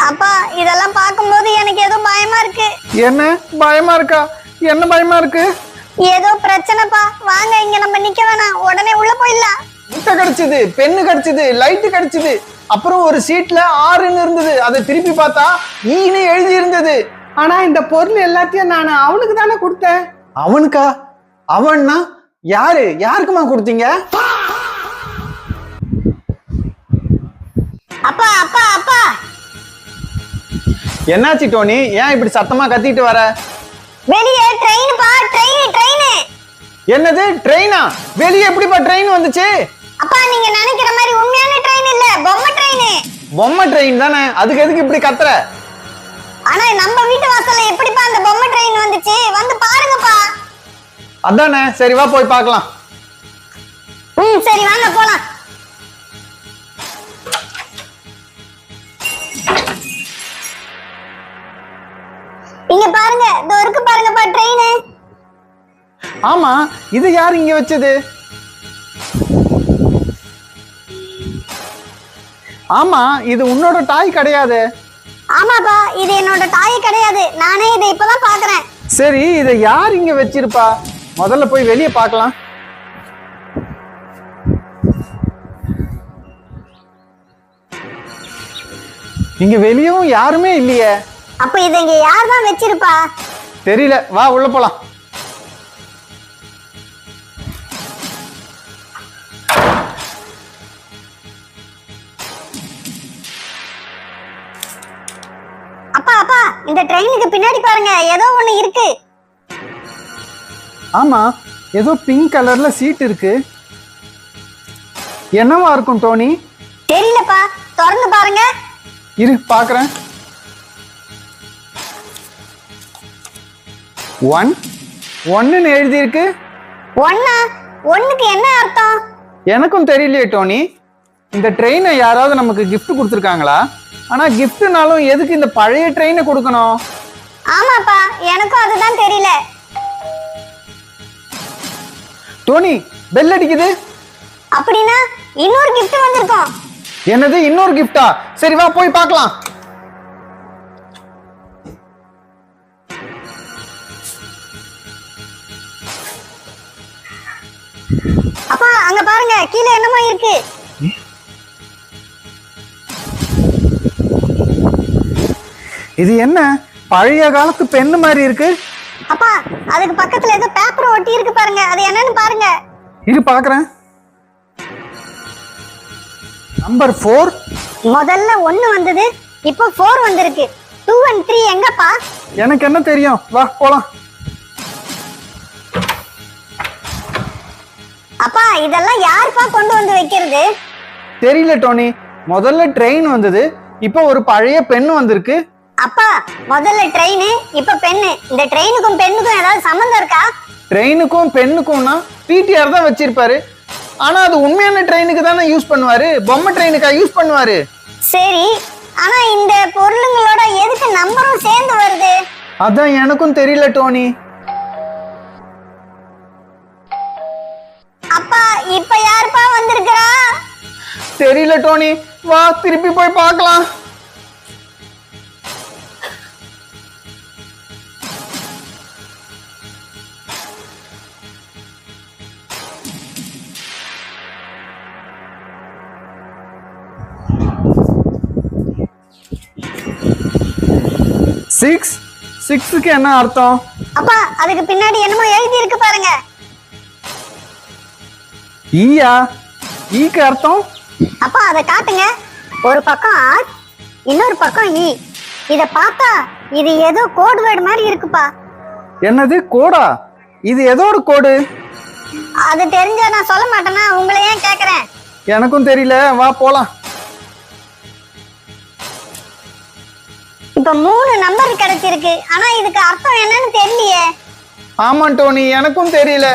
அப்பா இதெல்லாம் பார்க்கும்போது எனக்கு ஏதோ பயமா இருக்கு. என்ன பயமா இருக்கா? என்ன பயமா இருக்கு? ஏதோ பிரச்சனைப்பா. வாங்க இங்க நம்ம நிக்க வேணாம், உடனே உள்ள போயிடலாம். முட்டை கடிச்சது, பென்னு கடிச்சது, லைட்டு கடிச்சது, அப்புறம் ஒரு சீட்ல ஆறுன்னு இருந்தது, அதை திருப்பி பார்த்தா ஈன்னு எழுதி இருந்தது. ஆனா இந்த பொருள் எல்லாத்தையும் நான் அவனுக்கு தானே கொடுத்தேன். அவனுக்கா? அவன்னா யாரு? யாருக்குமா கொடுத்தீங்க? அப்பா அப்பா அப்பா என்னாச்சு டோனி? ஏன் இப்படி சத்தமா கத்திட்டு வர? வெளியே ட்ரெயின் பா, ட்ரெயின் ட்ரெயின். என்னது ட்ரெயினா? வெளியே எப்படிப்பா ட்ரெயின் வந்துச்சு? அப்பா நீங்க நினைக்கிற மாதிரி உண்மையான ட்ரெயின் இல்ல, பொம்மை ட்ரெயின். பொம்மை ட்ரெயின் தானே, அதுக்கு எதுக்கு இப்படி கத்துற? ஆனா நம்ம வீட்டு வாசல்ல எப்படிப்பா அந்த பொம்மை ட்ரெயின் வந்துச்சு? வந்து பாருங்கப்பா. அதானே, சரி வா போய் பார்க்கலாம். சரி வாங்க போலாம். இங்க பாருங்க, இதோ இருக்கு பாருங்கப்பா ட்ரெயின். ஆமா, இது யார் இங்க வச்சது? ஆமா, இது உன்னோட டாய் கிடையாது. ஆமாப்பா, இது என்னோட டாய் கிடையாது. நானே இதை இப்பதான் பாக்குறேன். சரி, இதை யார் இங்க வச்சிருப்பா? முதல்ல போய் வெளியே பார்க்கலாம். இங்க வெளியவும் யாருமே இல்லையே. அப்ப இதை இங்க யார் தான் வச்சிருப்பா? தெரியல, வா உள்ள போலாம். அப்பா அப்பா இந்த ட்ரெயினுக்கு பின்னாடி பாருங்க, ஏதோ ஒண்ணு இருக்கு. ஆமா, ஏதோ பிங்க் கலர்ல சீட் இருக்கு. என்னவா இருக்கும் டோனி? தெரியலப்பா, திறந்து பாருங்க. இரு பாக்குறேன். 1 எழுதி இருக்கு. ஒண்ணா? ஒண்ணுக்கு என்ன அர்த்தம்? எனக்கும் தெரியலையே டோனி. இந்த ட்ரெயினை யாராவது நமக்கு gift கொடுத்துருக்காங்களா? ஆனா கிஃப்ட்னாலும் எதுக்கு இந்த பழைய ட்ரெயினை கொடுக்கணும்? ஆமாப்பா, எனக்கும் அதுதான் தெரியல. டோனி, பெல் அடிக்குது. அப்படின்னா இன்னொரு gift வந்திருக்கும். என்னது, இன்னொரு கிஃப்டா? சரி வா போய் பார்க்கலாம். அப்பா அங்க பாருங்க, கீழே என்னமோ இருக்கு. இது என்ன? பழைய காலத்து பென்னு மாதிரி இருக்கு. அப்பா அதுக்கு பக்கத்துல ஏதோ பேப்பர் ஒட்டி இருக்கு பாருங்க, அது என்னன்னு பாருங்க. இரு பாக்குறேன். நம்பர் 4. முதல்ல 1 வந்தது, இப்போ 4 வந்திருக்கு. 2 and 3 எங்கப்பா? எனக்கு என்ன தெரியும், வா போலாம். அப்பா இதெல்லாம் யாருப்பா கொண்டு வந்து வைக்கிறது? தெரியல டோனி. முதல்ல ட்ரெயின் வந்தது, இப்போ ஒரு பழைய பென் வந்திருக்கு. அப்பா முதல்ல ட்ரெயின், இப்ப பென்னு. இந்த ட்ரெயினுக்கும் பெண்ணுக்கும் ஏதாவது சம்பந்தம் இருக்கா? ட்ரெயினுக்கும் பெண்ணுக்கும்னா பிடிஆர் தான் வச்சிருப்பாரு. ஆனா அது உண்மையான ட்ரெயினுக்கு தானே யூஸ் பண்ணுவாரு, பொம்மை ட்ரெயினுக்கா யூஸ் பண்ணுவாரு? சரி, ஆனா இந்த பொருளுங்களோட எதுக்கு நம்பரும் சேர்ந்து வருது? அதான் எனக்கும் தெரியல டோனி. அப்பா இப்ப யாருப்பா வந்திருக்கிறா? தெரியல டோனி, வா திருப்பி போய் பார்க்கலாம். சிக்ஸுக்கு என்ன அர்த்தம்? அப்பா அதுக்கு பின்னாடி என்னமோ எழுதி இருக்கு பாருங்க. ஈயா? ஈக்கு அர்த்தம்? அப்பா அதை காட்டுங்க. ஒரு பக்கம் ஆர், இன்னொரு பக்கம் இ. இத பார்த்தா இது ஏதோ கோட் வேர்ட் மாதிரி இருக்குப்பா. என்னது கோடா? இது எதோட கோடு? அது தெரிஞ்சா நான் சொல்ல மாட்டேனா, உங்களை ஏன் கேக்குறேன்? எனக்கும் தெரியல, வா போலாம். இப்ப 3 நம்பர் கிடைச்சிருக்கு, ஆனா இதுக்கு அர்த்தம் என்னன்னு தெரியலையே. ஆமா டோனி, எனக்கும் தெரியல.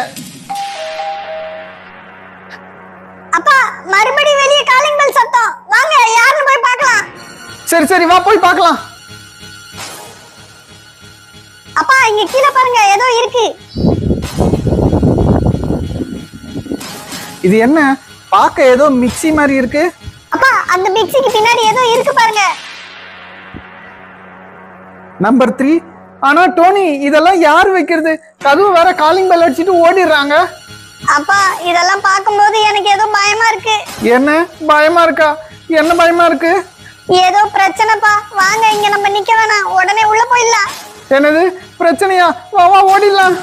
அப்பா மறுபடியும் வெளியே காலிங் பெல் சத்தம். வாங்க யாருன்னு போய் பார்க்கலாம். சரி சரி வா போய் பார்க்கலாம். அப்பா இங்க கீழே பாருங்க, ஏதோ இருக்கு. இது என்ன? பார்க்க ஏதோ மிக்ஸி மாதிரி இருக்கு. அப்பா அந்த மிக்ஸிக்கு பின்னாடி ஏதோ இருக்கு பாருங்க. நம்பர் 3. ஆனா டோனி இதெல்லாம் யார் வைக்கிறது? கதவு வேற காலிங் பெல் அடிச்சிட்டு ஓடிடுறாங்க. அப்பா இதெல்லாம் பார்க்கும்போது எனக்கு ஏதோ பயமா இருக்கு. என்ன பயமா இருக்கா? என்ன பயமா இருக்கு? ஏதோ பிரச்சனைப்பா. வாங்க இங்க நம்ம நிக்க வேணாம், உடனே உள்ள போயிடலாம். என்னது பிரச்சனையா? வா வா ஓடிடலாம்.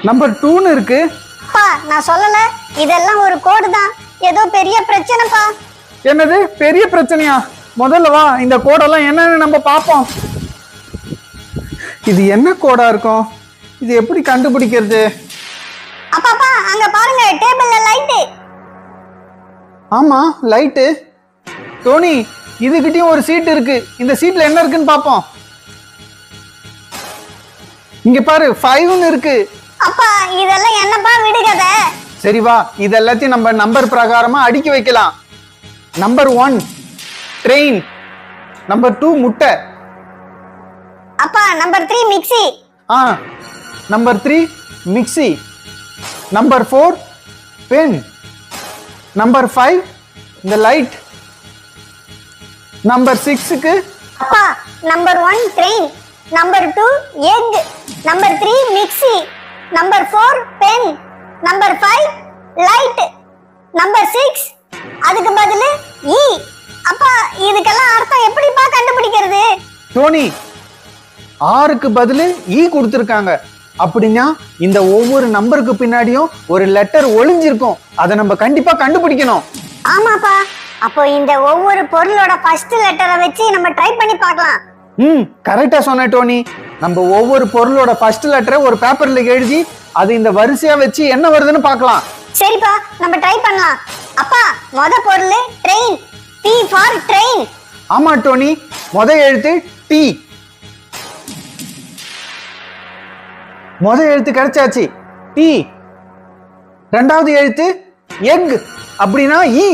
நம்பர் 2ன்னு இருக்கு. அப்பா நான் சொல்லல, இதெல்லாம் ஒரு கோடு தான். ஏதோ பெரிய பிரச்சனைப்பா. என்னது பெரிய பிரச்சனையா? முதல்ல வா இந்த கோடெல்லாம் என்னன்னு நம்ம பார்ப்போம். இது என்ன கோடா இருக்கும்? இது எப்படி கண்டுபிடிக்கிறது? அப்பா அங்க பாருங்க, டேபிள்ல லைட். ஆமா லைட்டு. டோனி இதுகிட்டயும் ஒரு சீட் இருக்கு. இந்த சீட்ல என்ன இருக்குன்னு பாப்போம். இங்க பாரு 5ன்னு இருக்கு. அப்பா இதெல்லாம் என்னப்பா விடுகத. சரி வா இது எல்லாத்தையும் நம்ம நம்பர் பிரகாரமா அடுக்கி வைக்கலாம். Number 1 train. நம்பர் 2 முட்டை. அப்பா number 3 mixie. Number 3 mixie. Number 4 pen. Number 5 இந்த லைட். நம்பர் 6க்கு அப்பா number 1 train, number 2 egg, number 3 mixie, number 4 pen, number 5 light, number 6 அதுக்கு பதிலு ஈ. அப்பா இதுக்கெல்லாம் அர்த்தம் எப்படிப்பா கண்டுபிடிக்கிறது? டோனி 6க்கு பதிலு ஈ கொடுத்துருக்காங்க. அப்படின்னா இந்த ஒவ்வொரு நம்பருக்கு பின்னாடியும் ஒரு லெட்டர் ஒளிஞ்சிருக்கும். அதை நம்ம கண்டிப்பா கண்டுபிடிக்கணும். ஆமாப்பா, அப்போ இந்த ஒவ்வொரு பொருளோட ஃபர்ஸ்ட் லெட்டரை வச்சு நம்ம ட்ரை பண்ணி பார்க்கலாம். கரெக்டா சொன்ன டோனி. நம்ம ஒவ்வொரு பொருளோட ஃபர்ஸ்ட் லெட்டரை ஒரு பேப்பர்ல எழுதி அது இந்த வரிசையா வச்சு என்ன வருதுன்னு பார்க்கலாம். சரிப்பா நம்ம ட்ரை பண்ணலாம். அப்பா முத பொருள் ட்ரெயின், டி ஃபார் ட்ரெயின். ஆமா டோனி, முத எழுத்து டி. முத எழுத்து கிடைச்சாச்சு டி. ரெண்டாவது எழுத்து எக், அப்படின்னா ஈ.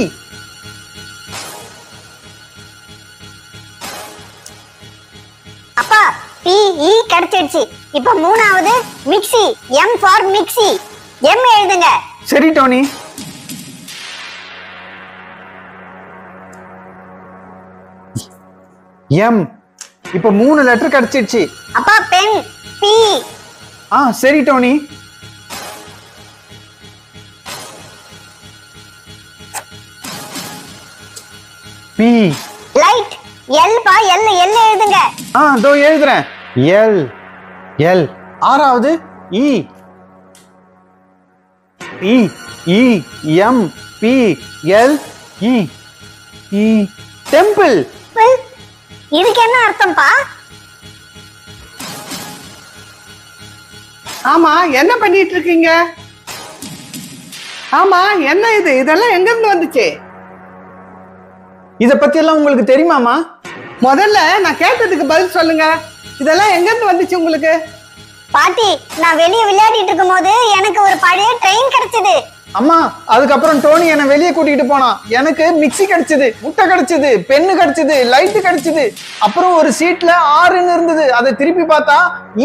அப்பா பி இ கிடைச்சிடுச்சு. இப்போ மூணாவது mixie, M for mixie. M எழுதுங்க. சரி டோனி. எம். இப்ப 3 லெட்டர் கிடைச்சிடுச்சு. அப்பா பென், பி. சரி டோனி. பி. லைட், எல் பா எல், எல் எழுதுங்க. இதோ எழுதுறேன். L L. ஆறாவது E. E E M P L E. E temple. இதுக்கு என்ன அர்த்தம்ப்பா? ஆமா என்ன பண்ணிட்டு இருக்கீங்க? ஆமா என்ன இது? இதெல்லாம் எங்க இருந்து வந்துச்சு? இத பத்தி எல்லாம் உங்களுக்கு தெரியுமாமா? முதல்ல நான் கேட்டதுக்கு பதில் சொல்லுங்க. இதெல்லாம் எங்க இருந்து வந்துச்சு உங்களுக்கு? பாட்டி நான் வெளியே விளையாடிட்டு இருக்கும்போது எனக்கு ஒரு பழைய ட்ரெயின் கிடைச்சது. அம்மா அதுக்கப்புறம் டோனி என்ன வெளியே கூட்டிட்டு போனான். எனக்கு மிக்ஸி கிடைச்சது, முட்டை கிடைச்சது, பென்னு கிடைச்சது, லைட் கிடைச்சது. அப்புறம் ஒரு சீட்ல 6ன்னு இருந்தது. அதை திருப்பி பார்த்தா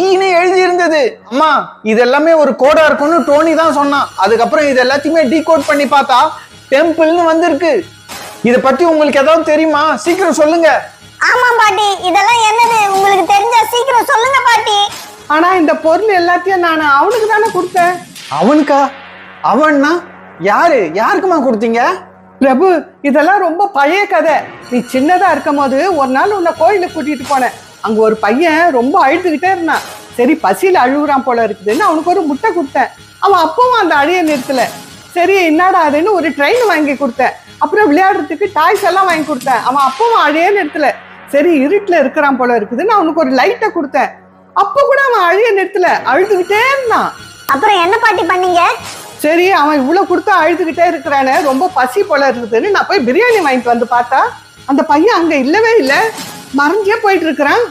ஈன்னு எழுதி இருந்தது. அம்மா இது எல்லாமே ஒரு கோடா இருக்கும்னு டோனி தான் சொன்னான். அதுக்கப்புறம் இது எல்லாத்தையுமே டீகோட் பண்ணி பார்த்தா டெம்பிள்னு வந்திருக்கு. இத பத்தி உங்களுக்கு ஏதாவது தெரியுமா? சீக்கிரம் சொல்லுங்க. ஆமா பாட்டி, இதெல்லாம் என்னது? உங்களுக்கு தெரிஞ்சா சீக்கிரம் சொல்லுங்க பாட்டி. ஆனா இந்த பொருள் எல்லாத்தையும் நான் அவனுக்கு தானே கொடுத்தேன். அவனுக்கா? அவன்னா யாரு? யாருக்குமா கொடுத்தீங்க? பிரபு இதெல்லாம் ரொம்ப பழைய கதை. நீ சின்னதா இருக்கும் போது ஒரு நாள் உன்னை கோயிலுக்கு கூட்டிட்டு போனேன். அங்க ஒரு பையன் ரொம்ப அழுதுகிட்டே இருந்தான். சரி பசியில அழுகுறான் போல இருக்குதுன்னு அவனுக்கு ஒரு முட்டை கொடுத்தேன். அவன் அப்பவும் அந்த அழிய நிறுத்தல. சரி என்னடா அதுன்னு ஒரு ட்ரெயின் வாங்கி கொடுத்தேன். அப்புறம் விளையாடுறதுக்கு டாய்ஸ் எல்லாம் வாங்கி கொடுத்தேன். அவன் அப்பவும் அழிய நிறுத்தல. சரி இருட்டுல இருக்கிறான் போல இருக்குதுன்னு அவனுக்கு ஒரு லைட்டை கொடுத்தேன். அப்ப கூட அவன் அழிய நிறுத்தல, அழுதுகிட்டே இருந்தான். அப்புறம் என்ன பாட்டி பண்ணீங்க? சரி அவன் இவ்வளவு கொடுத்தா அழுதுகிட்டே இருக்கிறானே, ரொம்ப பசி போல இருக்குதுன்னு நான் போய் பிரியாணி வாங்கிட்டு வந்து பார்த்தா அந்த பையன் அங்க இல்லவே இல்லை, மறைஞ்சே போயிட்டு இருக்கிறான்.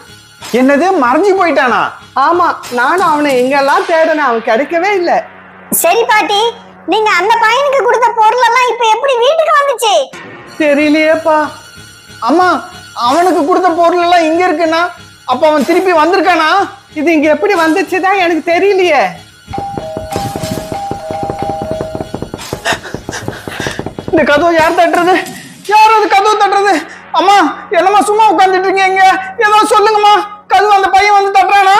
என்னது மறைஞ்சு போயிட்டானா? ஆமா நானும் அவனை எங்கெல்லாம் தேடினேன், அவன் கிடைக்கவே இல்லை. சரி பாட்டி, நீங்க அந்த பையனுக்கு கொடுத்த பொருள் எல்லாம் இப்ப எப்படி வீட்டுக்கு வந்துச்சு? தெரியலையேப்பா. அம்மா அவனுக்கு கொடுத்த பொருள் எல்லாம் இங்க இருக்குன்னா அப்ப அவன் திருப்பி வந்திருக்கானா? இது இங்க எப்படி வந்துச்சுதான் எனக்கு தெரியலையே. இந்த கதவை யார் தட்டுறது? யார் அது கதவு தட்டுறது? அம்மா, என்னம்மா சும்மா உட்காந்துட்டு இருக்கீங்க? ஏதாவது சொல்லுங்கம்மா. கதவு அந்த பையன் வந்து தட்டுறானா?